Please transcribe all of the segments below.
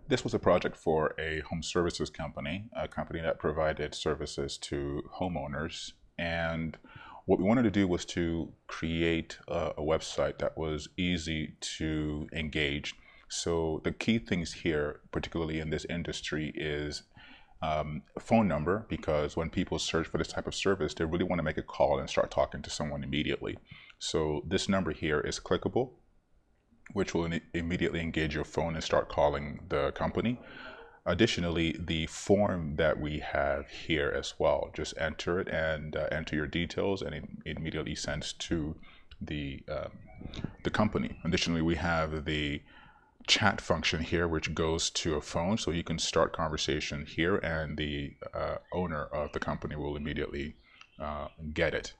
This was a project for a home services company, a company that provided services to homeowners. And what we wanted to do was to create a website that was easy to engage. So the key things here, particularly in this industry, is phone number, because when people search for this type of service, they really want to make a call and start talking to someone immediately. So this number here is clickable, which will immediately engage your phone and start calling the company. Additionally, the form that we have here as well, just enter it and enter your details, and it immediately sends to the company. Additionally, we have the chat function here, which goes to a phone, so you can start conversation here, and the owner of the company will immediately get it.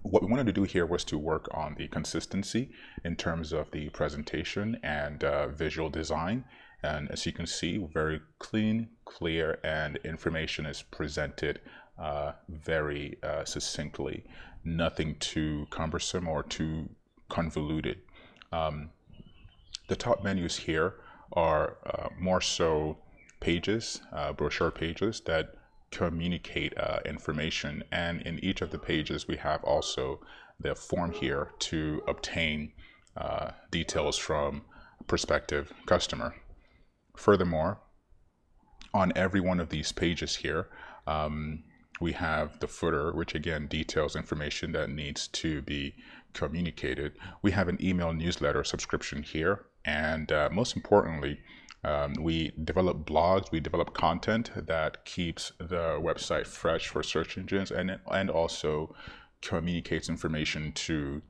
What we wanted to do here was to work on the consistency in terms of the presentation and visual design. And as you can see, very clean, clear, and information is presented very succinctly. Nothing too cumbersome or too convoluted. The top menus here are more so pages, brochure pages that communicate information, and in each of the pages we have also the form here to obtain details from a prospective customer. Furthermore, on every one of these pages here, we have the footer, which again details information that needs to be communicated. We have an email newsletter subscription here, and most importantly, we develop blogs, we develop content that keeps the website fresh for search engines, and also communicates information to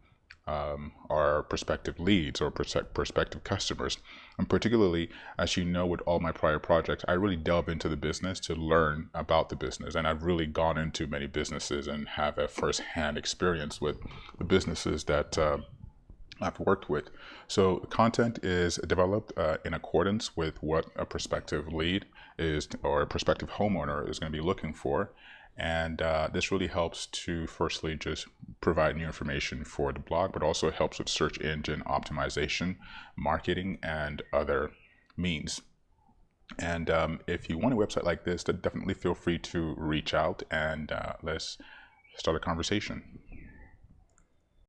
our prospective leads or prospective customers. And particularly, as you know, with all my prior projects, I really delve into the business to learn about the business. And I've really gone into many businesses and have a first-hand experience with the businesses that I've worked with. So content is developed in accordance with what a prospective lead is, or a prospective homeowner is going to be looking for. And this really helps to firstly just provide new information for the blog, but also helps with search engine optimization, marketing, and other means. And if you want a website like this, then definitely feel free to reach out, and let's start a conversation.